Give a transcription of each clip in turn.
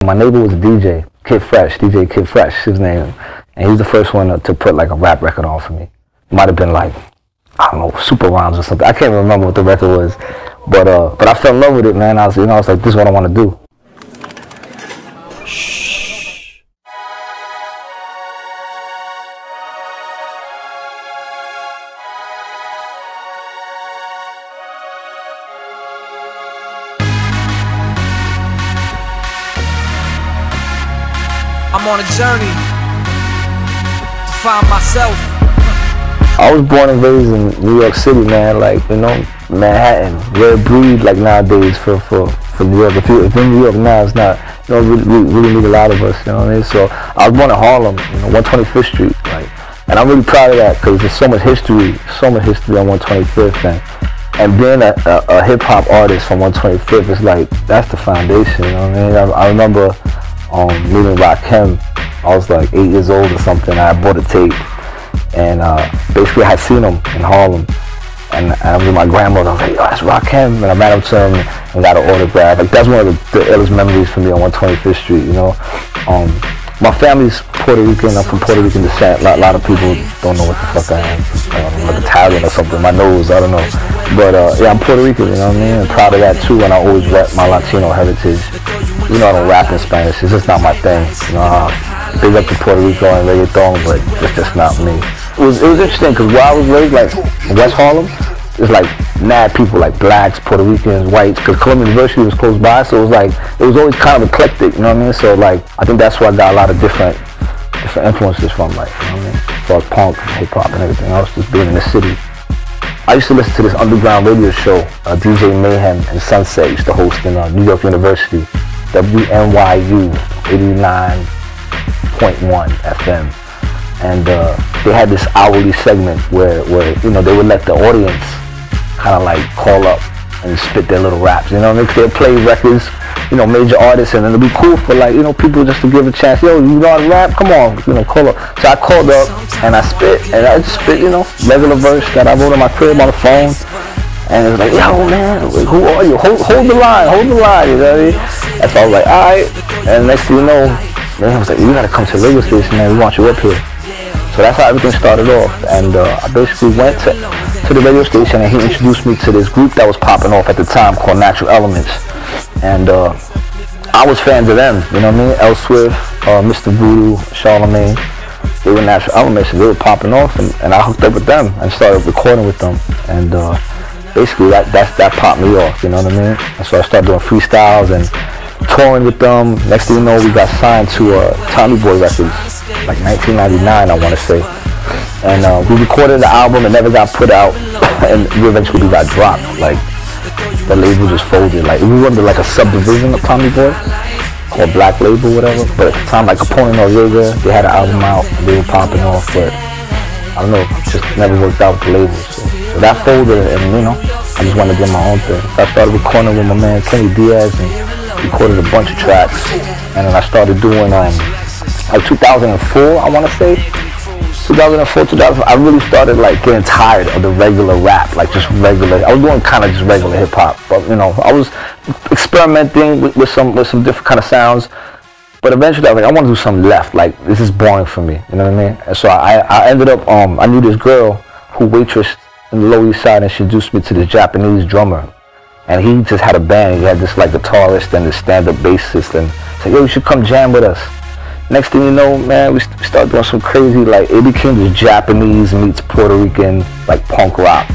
My neighbor was a DJ, DJ Kid Fresh, his name. And he's the first one to put like a rap record on for me. It might have been like, I don't know, Super Rhymes or something. I can't remember what the record was. But I fell in love with it, man. I was like, this is what I want to do. I'm on a journey to find myself. I was born and raised in New York City, man. Like, you know, Manhattan, rare breed. Like nowadays for New York. If you're in New York now, it's not. You know, really need a lot of us. You know what I mean? So I was born in Harlem, you know, 125th Street. Like, and I'm really proud of that because there's so much history on 125th, and being a hip hop artist from 125th is like that's the foundation. You know what I mean? I remember. Meeting Rakim, I was like 8 years old or something. I bought a tape, and basically I had seen him in Harlem, and I was with my grandmother. I was like, yo, that's Rakim, and I ran up to him and got an autograph. Like that's one of the illest memories for me on 125th Street. You know, my family's Puerto Rican. I'm from Puerto Rican descent. A lot of people don't know what the fuck I am. I'm like Italian or something. My nose, I don't know. But yeah, I'm Puerto Rican. You know what I mean? I'm proud of that too, and I always rep my Latino heritage. You know, I don't rap in Spanish. It's just not my thing. You know, big up to Puerto Rico and reggaeton, but it's just not me. It was interesting because where I was raised, like in West Harlem, it's like mad people, like blacks, Puerto Ricans, whites, because Columbia University was close by, so it was like, it was always kind of eclectic, you know what I mean? So like, I think that's where I got a lot of different influences from, like, you know what I mean? As far as punk, hip hop and everything else, just being in the city. I used to listen to this underground radio show, DJ Mayhem and Sunset used to host in New York University, WNYU 89.1 FM. And they had this hourly segment where you know, they would let the audience kind of like call up and spit their little raps, you know what I mean? They'd play records, you know, major artists, and it'd be cool for like, you know, people just to give a chance. Yo, you know how to rap? Come on, you know, call up. So I called up and I spit, you know, regular verse that I wrote on my crib on the phone. And it was like, yo, man, who are you? Hold the line, you know what I mean? And so I was like, all right. And next thing you know, man, I was like, you gotta come to the radio station, man. We want you up here. So that's how everything started off. And I basically went to the radio station, and he introduced me to this group that was popping off at the time called Natural Elements. And I was fans of them, you know what I mean? El Swift, Mr. Voodoo, Charlemagne. They were Natural Elements, and they were popping off, and I hooked up with them and started recording with them. And basically that popped me off, you know what I mean? And so I started doing freestyles and touring with them. Next thing you know, we got signed to Tommy Boy Records, like 1999, I want to say. And we recorded the album, it never got put out, and we eventually got dropped. Like, the label just folded. Like, we were under like a subdivision of Tommy Boy called Black Label, whatever. But at the time, like Capone and Noriega, they had an album out, and they were popping off, but I don't know, it just never worked out with the label. So that folded, and you know, I just wanted to do my own thing. So I started recording with my man Kenny Diaz, and recorded a bunch of tracks. And then I started doing like 2004, I want to say. 2004, 2005, I really started like getting tired of the regular rap, like just regular. I was doing kind of just regular hip hop, but you know, I was experimenting with some different kind of sounds. But eventually, I was like, I want to do something left. Like, this is boring for me, you know what I mean? And so I ended up, I knew this girl who waitressed in the Lower East Side, and she introduced me to this Japanese drummer. And he just had a band. He had this like guitarist and this stand-up bassist, and said, yo, you should come jam with us. Next thing you know, man, we started doing some crazy, like, it became this Japanese meets Puerto Rican, like punk rock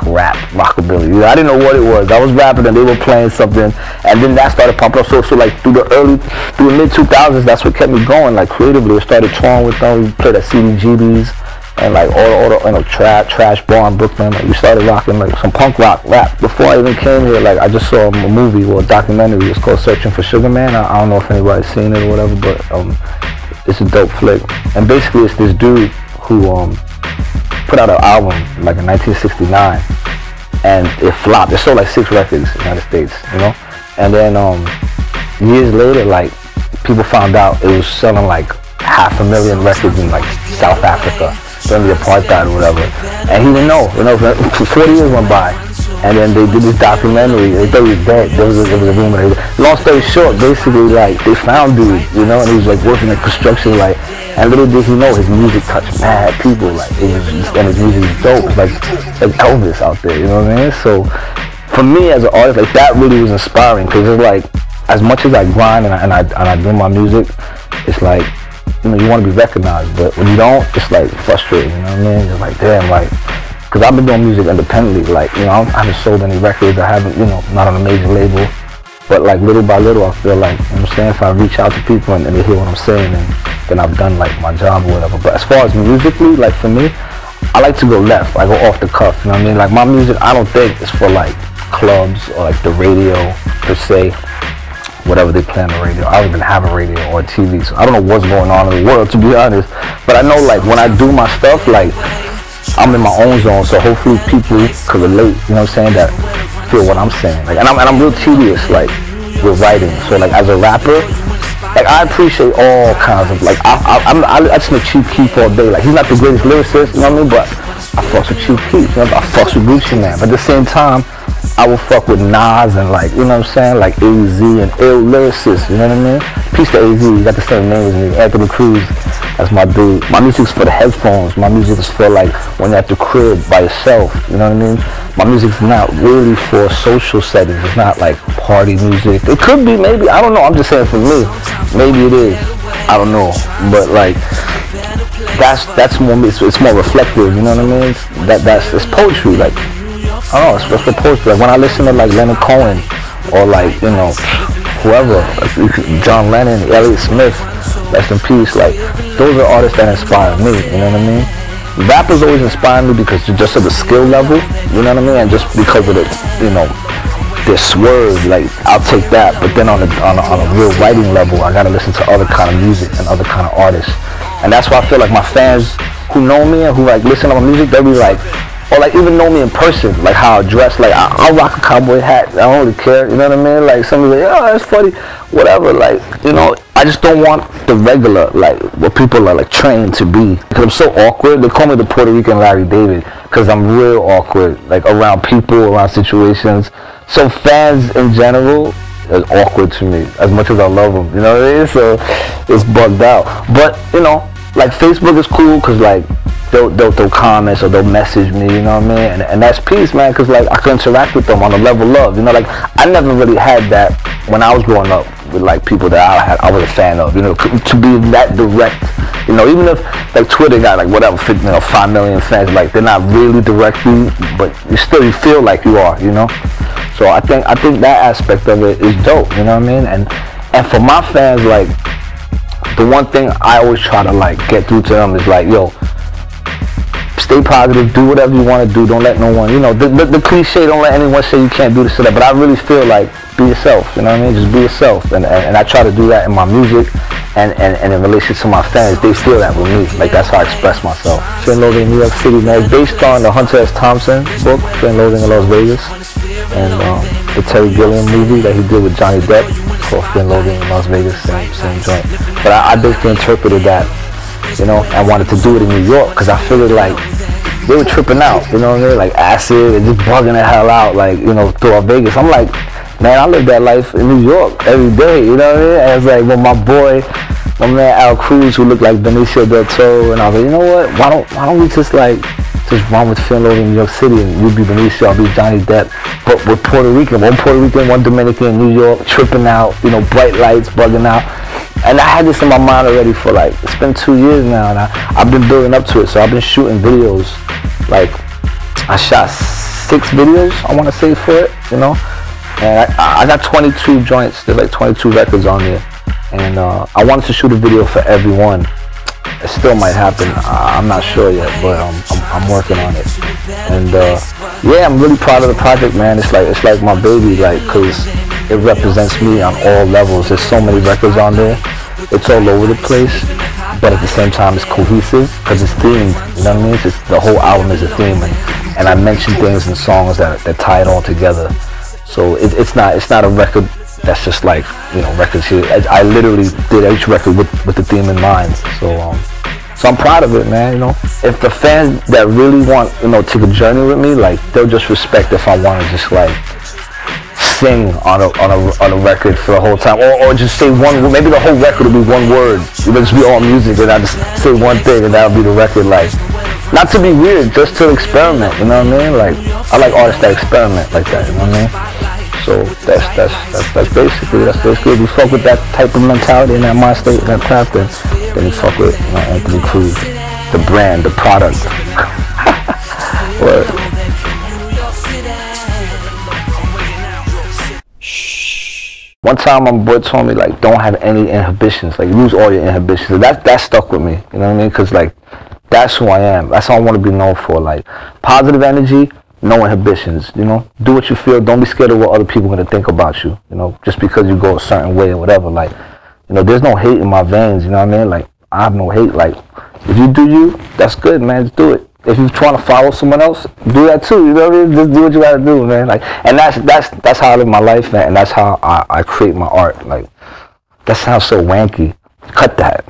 rap, rockabilly. You know, I didn't know what it was. I was rapping and they were playing something, and then that started popping up. So like through the mid-2000s, that's what kept me going, like creatively. I started touring with them. We played at CDGB's and like all the you know, Trash Bar in Brooklyn. Like, we started rocking like some punk rock rap. Before I even came here, like I just saw a movie or a documentary. It's called Searching for Sugar Man. I don't know if anybody's seen it or whatever, but it's a dope flick. And basically, it's this dude who put out an album like in 1969, and it flopped. It sold like 6 records in the United States, you know. And then years later, like people found out it was selling like 500,000 records in like South Africa during the apartheid or whatever, and he didn't know. You know, for 40 years went by, And then they did this documentary. They thought he was dead. There was a rumor. Long story short, basically, like, they found dude, you know, and he was like working in construction, like, and little did he know his music touched mad people, like, it was just, and his music is dope, like Elvis out there, you know what I mean? So for me as an artist, like, that really was inspiring, because it's like, as much as I grind and I do my music, it's like, you know, you want to be recognized, but when you don't, it's like frustrating, you know what I mean? It's like, damn, like, because I've been doing music independently, like, you know, I haven't sold any records, I haven't, you know, not on a major label, but like little by little, I feel like, you know what I'm saying, if I reach out to people and they hear what I'm saying, and then I've done like my job or whatever. But as far as musically, like for me, I like to go left, I go off the cuff, you know what I mean? Like my music, I don't think it's for like clubs or like the radio per se, whatever they play on the radio. I don't even have a radio or a TV, so I don't know what's going on in the world, to be honest. But I know like when I do my stuff, like I'm in my own zone, so hopefully people can relate, you know what I'm saying, that feel what I'm saying. Like, and I'm real tedious, like, with writing. So like as a rapper, like I appreciate all kinds of, like, I listen to Chief Keef all day. Like he's not the greatest lyricist, you know what I mean, but I fucks with Chief Keef, you know, I fucks with Gucci Man. But at the same time, I will fuck with Nas and like, you know what I'm saying, like AZ and ill lyricists, you know what I mean? Peace to AZ, he got the same name as me, Anthony Cruz, that's my dude. My music's for the headphones, my music is for like when you're at the crib by yourself, you know what I mean? My music's not really for social settings, it's not like party music. It could be, maybe, I don't know, I'm just saying for me, maybe it is, I don't know, but like, that's more, it's more reflective, you know what I mean? It's poetry, like, I don't know, it's for poetry. Like when I listen to like Leonard Cohen or like, you know, whoever, like John Lennon, Elliott Smith, rest in peace, like those are artists that inspire me, you know what I mean? Rappers always inspire me because just of the skill level, you know what I mean? And just because of the, you know, their swerve, like I'll take that, but then on a real writing level, I gotta listen to other kind of music and other kind of artists. And that's why I feel like my fans who know me and who like listen to my music, they'll be like, or like even know me in person, like how I dress, like I'll rock a cowboy hat, I don't really care, you know what I mean? Like somebody's like, oh, that's funny, whatever, like, you know, I just don't want the regular, like what people are like trained to be. Because I'm so awkward, they call me the Puerto Rican Larry David, because I'm real awkward, like around people, around situations. So fans in general is awkward to me, as much as I love them, you know what I mean? So it's bugged out. But, you know, like Facebook is cool, because like, they'll comment or they'll message me, you know what I mean? And that's peace, man, because like I can interact with them on a level of, you know, like I never really had that when I was growing up with like people that I was a fan of, you know, to be that direct, you know, even if like Twitter got like whatever, 5 million fans, like they're not really directly, but you feel like you are, you know? So I think that aspect of it is dope, you know what I mean? And for my fans, like the one thing I always try to like get through to them is like, yo, stay positive, do whatever you want to do, don't let no one, you know, the cliche, don't let anyone say you can't do this or that, but I really feel like, be yourself, you know what I mean, just be yourself, and I try to do that in my music, and in relation to my fans, they feel that with me, like that's how I express myself. Fear and Loathing in New York City, man, it's based on the Hunter S. Thompson book, Fear and Loathing in Las Vegas, and the Terry Gilliam movie that he did with Johnny Depp, called Fear and Loathing in Las Vegas, same joint, but I basically interpreted that, you know, I wanted to do it in New York because I figured like they were tripping out, you know what I mean, like acid and just bugging the hell out, like, you know, throughout Vegas. I'm like, man, I live that life in New York every day, you know what I mean? And it's like when my man Cruz, who looked like Benicio del Toro, and I was like, you know what, why don't we just run with Fear and Loathing in New York City, and you be Benicio, I'll be Johnny Depp, but with Puerto Rican, one Puerto Rican, one Dominican in New York, tripping out, you know, bright lights, bugging out. And I had this in my mind already for like, it's been 2 years now, and I've been building up to it. So I've been shooting videos, like I shot 6 videos, I want to say, for it, you know. And I got 22 joints, there's like 22 records on there. And I wanted to shoot a video for every one. It still might happen, I'm not sure yet, but I'm working on it. And yeah, I'm really proud of the project, man. It's like my baby, like, cause it represents me on all levels. There's so many records on there. It's all over the place, but at the same time it's cohesive because it's themed, you know what I mean? The whole album is a theme, and I mention things in songs that tie it all together. So it's not a record that's just like, you know, records here. I literally did each record with the theme in mind. So So I'm proud of it, man, you know. If the fans that really want, you know, take a journey with me, like, they'll just respect if I want to just, like, sing on a record for the whole time, or just say one, maybe the whole record will be one word. It'll just be all music, and I just say one thing, and that'll be the record. Like, not to be weird, just to experiment. You know what I mean? Like, I like artists that experiment like that. You know what I mean? So that's basically if you fuck with that type of mentality and that mind state, and that craft, then you fuck with, you know, Anthony Cruz, the brand, the product. Word. One time my boy told me, like, don't have any inhibitions, like, lose all your inhibitions. And that stuck with me, you know what I mean? Because, like, that's who I am. That's all I want to be known for. Like, positive energy, no inhibitions, you know? Do what you feel. Don't be scared of what other people are going to think about you, you know? Just because you go a certain way or whatever. Like, you know, there's no hate in my veins, you know what I mean? Like, I have no hate. Like, if you do you, that's good, man. Just do it. If you're trying to follow someone else, do that too. You know what I mean? Just do what you gotta do, man. Like, and that's how I live my life, man. And that's how I create my art. Like, that sounds so wanky. Cut that.